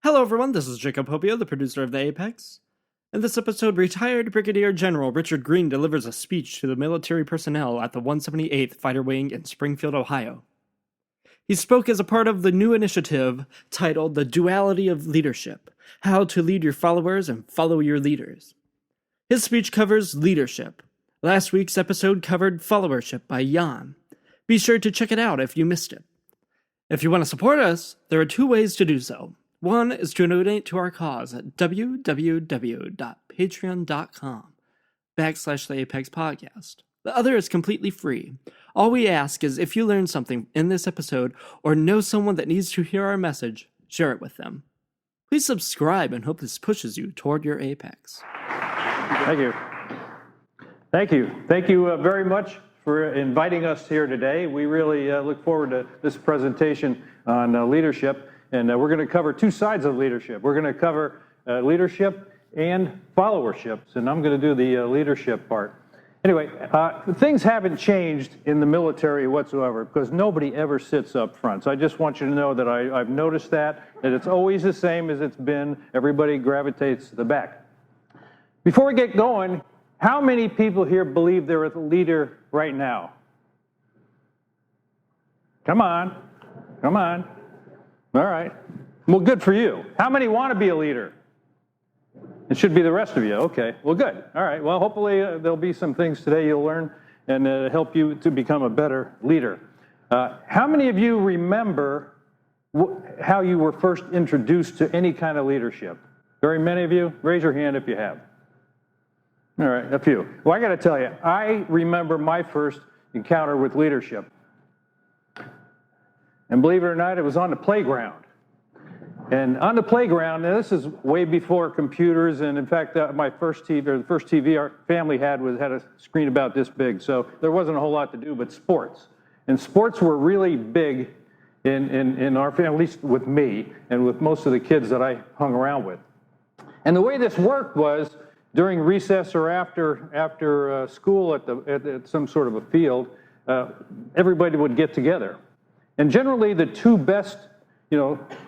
Hello everyone, this is Jacob Hopia, the producer of The Apex. In this episode, retired Brigadier General Richard Green delivers a speech to the military personnel at the 178th Fighter Wing in Springfield, Ohio. He spoke as a part of the new initiative titled The Duality of Leadership, How to Lead Your Followers and Follow Your Leaders. His speech covers leadership. Last week's episode covered followership by Jan. Be sure to check it out if you missed it. If you want to support us, there are two ways to do so. One is to donate to our cause at www.patreon.com/The Apex Podcast. The other is completely free. All we ask is if you learn something in this episode or know someone that needs to hear our message, share it with them. Please subscribe and hope this pushes you toward your Apex. Thank you. Thank you. Thank you very much for inviting us here today. We really look forward to this presentation on leadership. And we're going to cover two sides of leadership. We're going to cover leadership and followership. And I'm going to do the leadership part. Anyway, things haven't changed in the military whatsoever because nobody ever sits up front. So I just want you to know that I've noticed that it's always the same as it's been. Everybody gravitates to the back. Before we get going, how many people here believe they're a leader right now? Come on. Come on. All right. Well, good for you. How many want to be a leader? It should be the rest of you. Okay. Well, good. All right. Well, hopefully there'll be some things today you'll learn and help you to become a better leader. How many of you remember how you were first introduced to any kind of leadership? Very many of you? Raise your hand if you have. All right. A few. Well, I got to tell you, I remember my first encounter with leadership. And believe it or not, it was on the playground. And on the playground, and this is way before computers, and in fact, my first TV, or the first TV our family had a screen about this big, so there wasn't a whole lot to do but sports. And sports were really big in our family, at least with me, and with most of the kids that I hung around with. And the way this worked was, during recess or after school at some sort of a field, everybody would get together. And generally, the two best,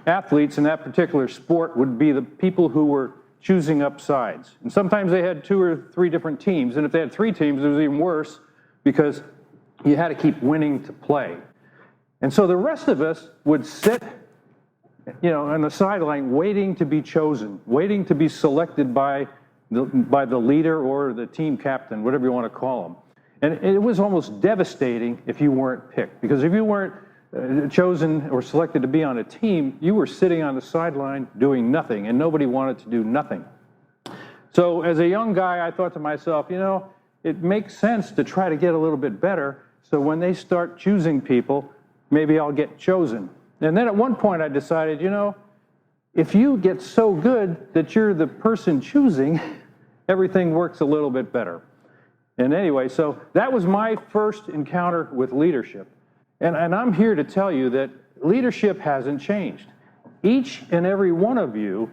athletes in that particular sport would be the people who were choosing up sides. And sometimes they had 2 or 3 different teams. And if they had 3 teams, it was even worse because you had to keep winning to play. And so the rest of us would sit, on the sideline waiting to be chosen, waiting to be selected by the leader or the team captain, whatever you want to call them. And it was almost devastating if you weren't picked, because if you weren't chosen or selected to be on a team, you were sitting on the sideline doing nothing, and nobody wanted to do nothing. So as a young guy, I thought to myself, it makes sense to try to get a little bit better, so when they start choosing people, maybe I'll get chosen. And then at one point I decided, if you get so good that you're the person choosing, everything works a little bit better. And anyway, so that was my first encounter with leadership. And I'm here to tell you that leadership hasn't changed. Each and every one of you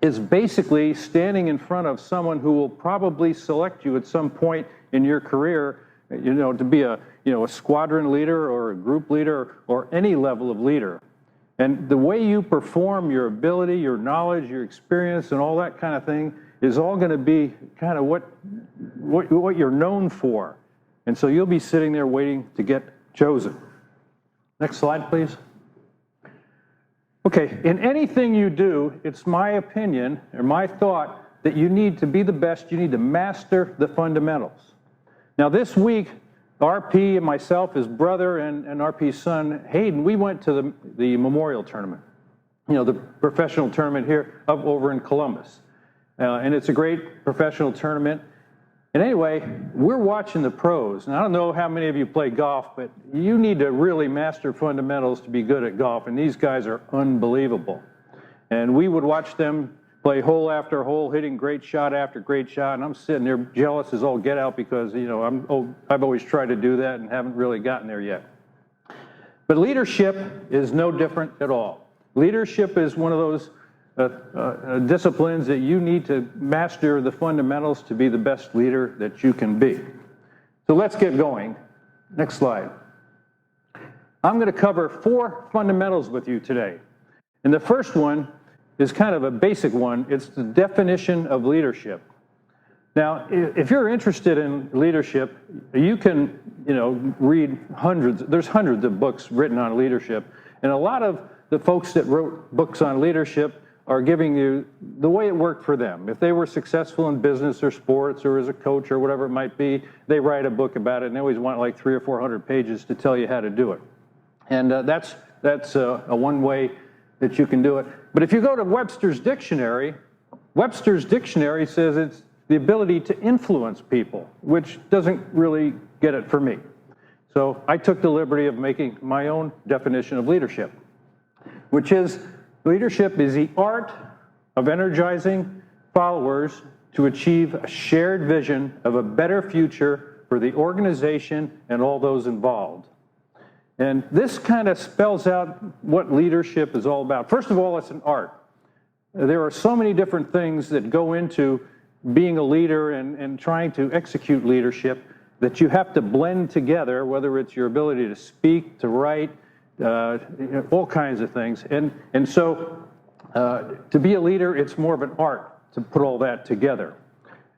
is basically standing in front of someone who will probably select you at some point in your career, to be a squadron leader or a group leader or any level of leader. And the way you perform, your ability, your knowledge, your experience, and all that kind of thing is all going to be kind of what you're known for. And so you'll be sitting there waiting to get chosen. Next slide, please. Okay, in anything you do, it's my opinion or my thought that you need to be the best. You need to master the fundamentals. Now, this week, RP and myself, his brother, and RP's son, Hayden, we went to the memorial tournament, the professional tournament here over in Columbus. And it's a great professional tournament. And anyway, we're watching the pros. And I don't know how many of you play golf, but you need to really master fundamentals to be good at golf. And these guys are unbelievable. And we would watch them play hole after hole, hitting great shot after great shot. And I'm sitting there jealous as all get out because, I've always tried to do that and haven't really gotten there yet. But leadership is no different at all. Leadership is one of those disciplines that you need to master the fundamentals to be the best leader that you can be. So let's get going. Next slide. I'm going to cover 4 fundamentals with you today. And the first one is kind of a basic one. It's the definition of leadership. Now, if you're interested in leadership, you can, read there's hundreds of books written on leadership, and a lot of the folks that wrote books on leadership are giving you the way it worked for them. If they were successful in business or sports or as a coach or whatever it might be, they write a book about it, and they always want like 300 or 400 pages to tell you how to do it. And that's a one way that you can do it. But if you go to Webster's dictionary says it's the ability to influence people, which doesn't really get it for me. So I took the liberty of making my own definition of leadership, which is leadership is the art of energizing followers to achieve a shared vision of a better future for the organization and all those involved. And this kind of spells out what leadership is all about. First of all, it's an art. There are so many different things that go into being a leader and trying to execute leadership that you have to blend together, whether it's your ability to speak, to write, all kinds of things. And so to be a leader, it's more of an art to put all that together.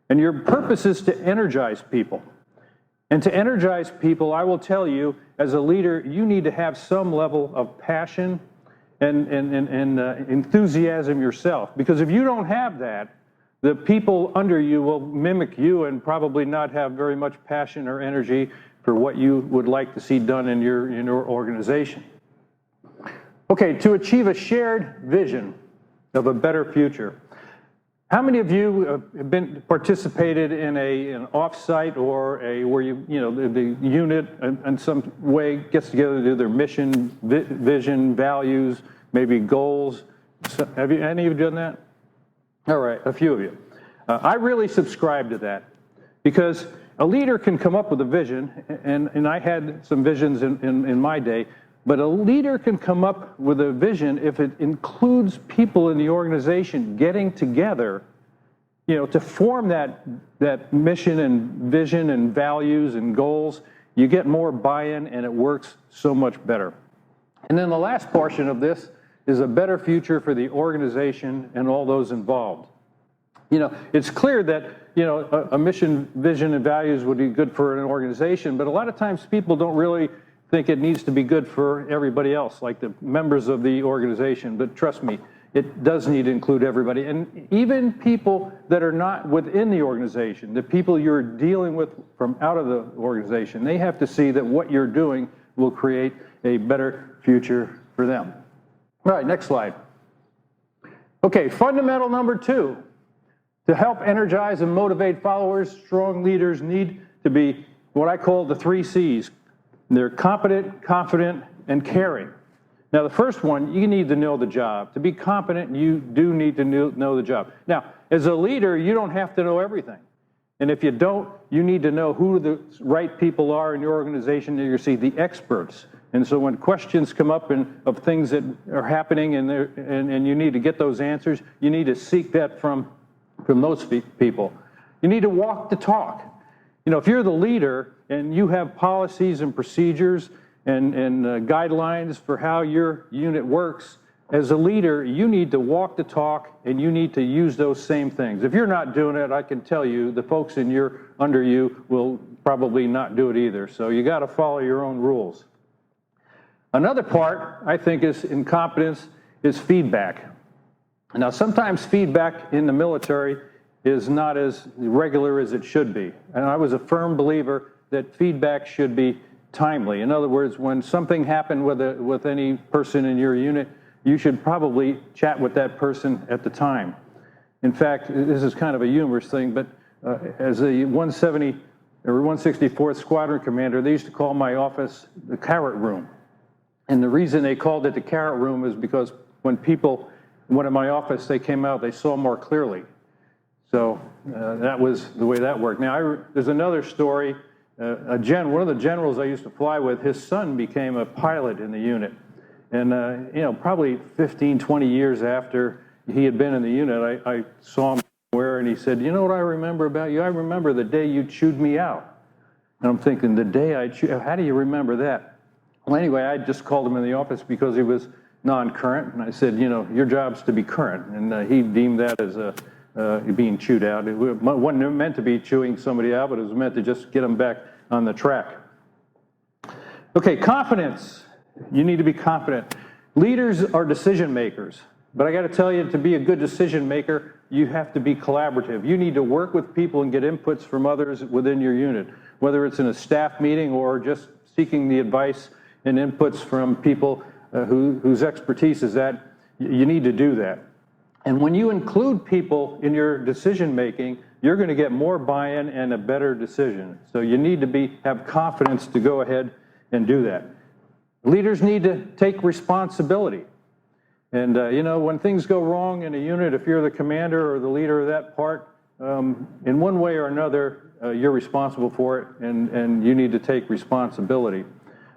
And your purpose is to energize people. And to energize people, I will tell you, as a leader, you need to have some level of passion and enthusiasm yourself. Because if you don't have that, the people under you will mimic you and probably not have very much passion or energy for what you would like to see done in your organization. Okay, to achieve a shared vision of a better future. How many of you have participated in an off-site or where the unit in some way gets together to do their mission, vision, values, maybe goals? Have any of you done that? All right, a few of you. I really subscribe to that because a leader can come up with a vision, and I had some visions in my day, but a leader can come up with a vision if it includes people in the organization getting together, to form that mission and vision and values and goals. You get more buy-in and it works so much better. And then the last portion of this is a better future for the organization and all those involved. It's clear that, a mission, vision, and values would be good for an organization, but a lot of times people don't really think it needs to be good for everybody else, like the members of the organization. But trust me, it does need to include everybody. And even people that are not within the organization, the people you're dealing with from out of the organization, they have to see that what you're doing will create a better future for them. All right, next slide. Okay, fundamental number 2. To help energize and motivate followers, strong leaders need to be what I call the 3 C's. They're competent, confident, and caring. Now, the first one, you need to know the job. To be competent, you do need to know the job. Now, as a leader, you don't have to know everything. And if you don't, you need to know who the right people are in your organization. You're see the experts. And so when questions come up of things that are happening and you need to get those answers, you need to seek that from those people. You need to walk the talk. If you're the leader and you have policies and procedures and guidelines for how your unit works, as a leader, you need to walk the talk and you need to use those same things. If you're not doing it, I can tell you the folks under you will probably not do it either. So you got to follow your own rules. Another part, I think, is incompetence is feedback. Now, sometimes feedback in the military is not as regular as it should be. And I was a firm believer that feedback should be timely. In other words, when something happened with any person in your unit, you should probably chat with that person at the time. In fact, this is kind of a humorous thing, but as a 170 or 164th Squadron Commander, they used to call my office the carrot room. And the reason they called it the carrot room is because when people went in my office, they came out, they saw more clearly. So that was the way that worked. Now, there's another story. One of the generals I used to fly with, his son became a pilot in the unit. And, probably 15, 20 years after he had been in the unit, I saw him somewhere and he said, "You know what I remember about you? I remember the day you chewed me out." And I'm thinking, the day how do you remember that? Well, anyway, I just called him in the office because he was non-current. And I said, your job's to be current. And he deemed that as being chewed out. It wasn't meant to be chewing somebody out, but it was meant to just get them back on the track. Okay, confidence. You need to be confident. Leaders are decision makers, but I got to tell you, to be a good decision maker, you have to be collaborative. You need to work with people and get inputs from others within your unit, whether it's in a staff meeting or just seeking the advice and inputs from people whose expertise is that. You need to do that. And when you include people in your decision making, you're going to get more buy-in and a better decision. So you need to have confidence to go ahead and do that. Leaders need to take responsibility. And when things go wrong in a unit, if you're the commander or the leader of that part, in one way or another, you're responsible for it, and you need to take responsibility.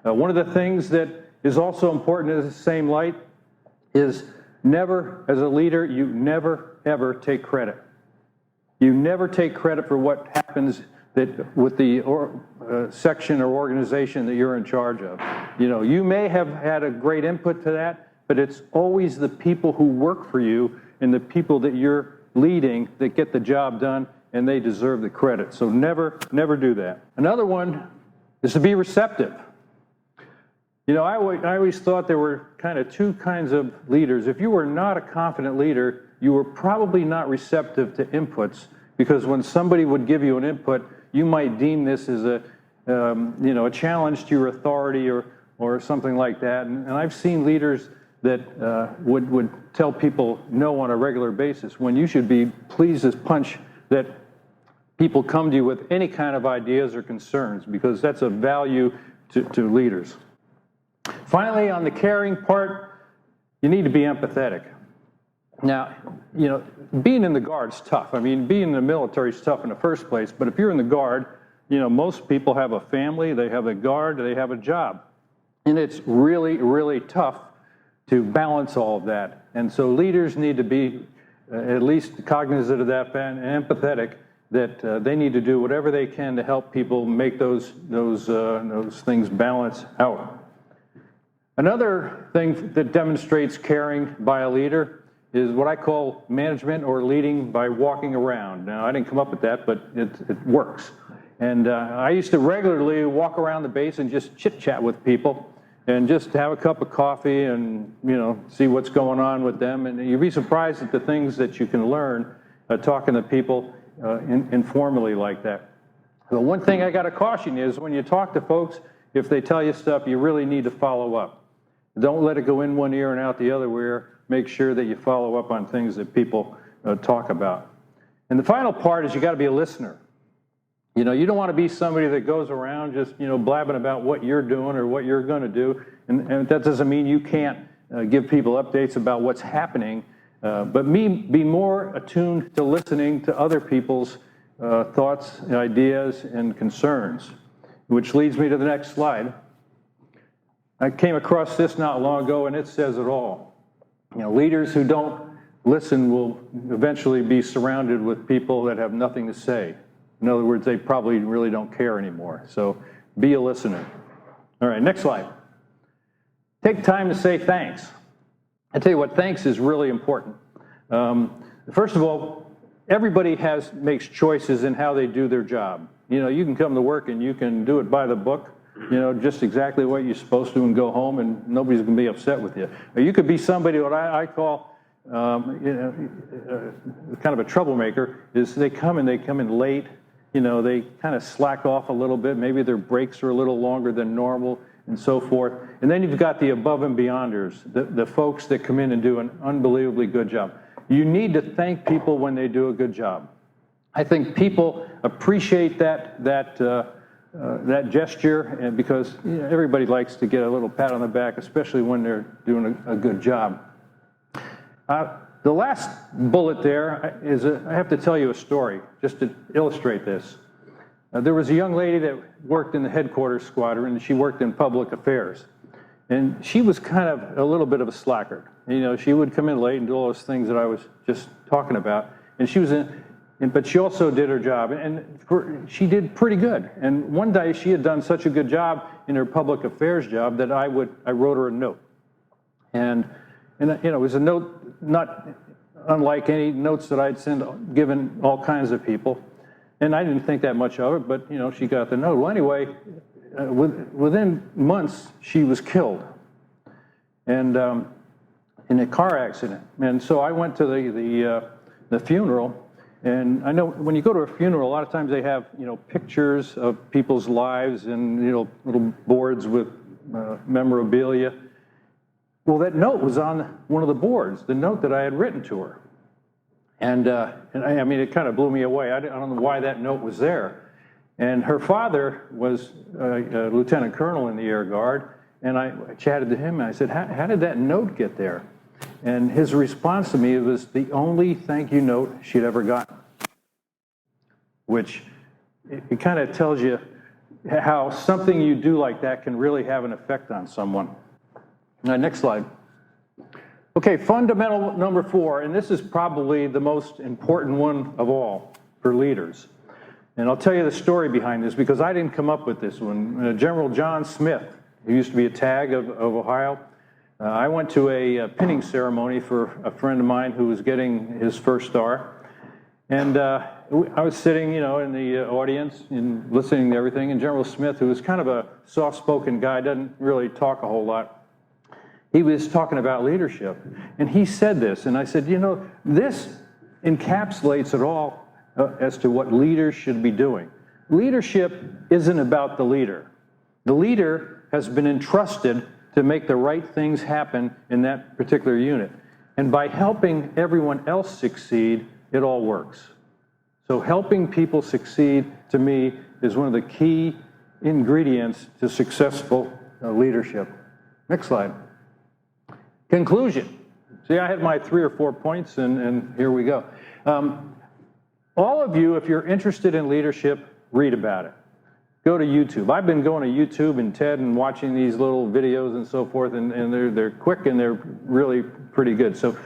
One of the things that is also important in the same light is never, as a leader, you never, ever take credit. You never take credit for what happens with the section or organization that you're in charge of. You may have had a great input to that, but it's always the people who work for you and the people that you're leading that get the job done, and they deserve the credit. So never do that. Another one is to be receptive. I always thought there were kind of two kinds of leaders. If you were not a confident leader, you were probably not receptive to inputs, because when somebody would give you an input, you might deem this as a challenge to your authority or something like that. And I've seen leaders that would tell people no on a regular basis, when you should be pleased as punch that people come to you with any kind of ideas or concerns, because that's a value to leaders. Finally, on the caring part, you need to be empathetic. Now, being in the Guard's tough. I mean, being in the military is tough in the first place, but if you're in the Guard, most people have a family, they have a Guard, they have a job. And it's really, really tough to balance all of that. And so leaders need to be at least cognizant of that and empathetic, that they need to do whatever they can to help people make those things balance out. Another thing that demonstrates caring by a leader is what I call management or leading by walking around. Now, I didn't come up with that, but it works. And I used to regularly walk around the base and just chit-chat with people and just have a cup of coffee and, see what's going on with them. And you'd be surprised at the things that you can learn talking to people informally like that. The one thing I got to caution you is when you talk to folks, if they tell you stuff, you really need to follow up. Don't let it go in one ear and out the other ear. Make sure that you follow up on things that people talk about. And the final part is you got to be a listener. You don't want to be somebody that goes around just, blabbing about what you're doing or what you're going to do. And that doesn't mean you can't give people updates about what's happening, but be more attuned to listening to other people's thoughts, ideas, and concerns, which leads me to the next slide. I came across this not long ago, and it says it all. Leaders who don't listen will eventually be surrounded with people that have nothing to say. In other words, they probably really don't care anymore. So be a listener. All right, next slide. Take time to say thanks. I tell you what, thanks is really important. First of all, everybody makes choices in how they do their job. You can come to work and you can do it by the book, just exactly what you're supposed to, and go home and nobody's going to be upset with you. Or you could be somebody what I call kind of a troublemaker, is they come in late, they kind of slack off a little bit, maybe their breaks are a little longer than normal, and so forth. And then you've got the above and beyonders, the folks that come in and do an unbelievably good job. You need to thank people when they do a good job. I think people appreciate that gesture, and because everybody likes to get a little pat on the back, especially when they're doing a good job. The last bullet there is I have to tell you a story just to illustrate this. There was a young lady that worked in the headquarters squadron, and she worked in public affairs. And she was kind of a little bit of a slacker. She would come in late and do all those things that I was just talking about. And she was but she also did her job, and she did pretty good. And one day she had done such a good job in her public affairs job that I wrote her a note. And it was a note not unlike any notes that I'd given all kinds of people. And I didn't think that much of it, but, she got the note. Well, anyway, within months, she was killed. And in a car accident. And so I went to the funeral. And I know when you go to a funeral, a lot of times they have, pictures of people's lives and, little boards with memorabilia. Well, that note was on one of the boards, the note that I had written to her. And I mean, it kind of blew me away. I don't know why that note was there. And her father was a lieutenant colonel in the Air Guard. And I chatted to him, and I said, how did that note get there? And his response to me was the only thank you note she'd ever gotten, which it kind of tells you how something you do like that can really have an effect on someone. Next slide. Okay, fundamental number 4, and this is probably the most important one of all for leaders. And I'll tell you the story behind this because I didn't come up with this one. General John Smith, who used to be a TAG of Ohio, I went to a pinning ceremony for a friend of mine who was getting his first star. And I was sitting, in the audience and listening to everything. And General Smith, who was kind of a soft-spoken guy, doesn't really talk a whole lot, he was talking about leadership. And he said this, and I said, this encapsulates it all as to what leaders should be doing. Leadership isn't about the leader. The leader has been entrusted to make the right things happen in that particular unit. And by helping everyone else succeed, it all works. So helping people succeed, to me, is one of the key ingredients to successful leadership. Next slide. Conclusion. See, I had my 3 or 4 points, and here we go. All of you, if you're interested in leadership, read about it. Go to YouTube. I've been going to YouTube and TED and watching these little videos and so forth, and they're quick and they're really pretty good. So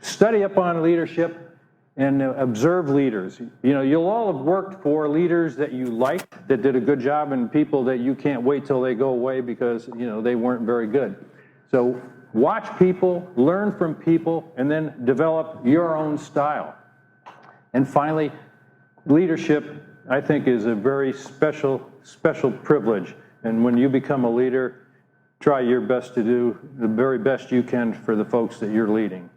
study up on leadership and observe leaders. You'll all have worked for leaders that you liked, that did a good job, and people that you can't wait till they go away because, they weren't very good. So watch people, learn from people, and then develop your own style. And finally, leadership, I think, is a very special privilege. And when you become a leader, try your best to do the very best you can for the folks that you're leading.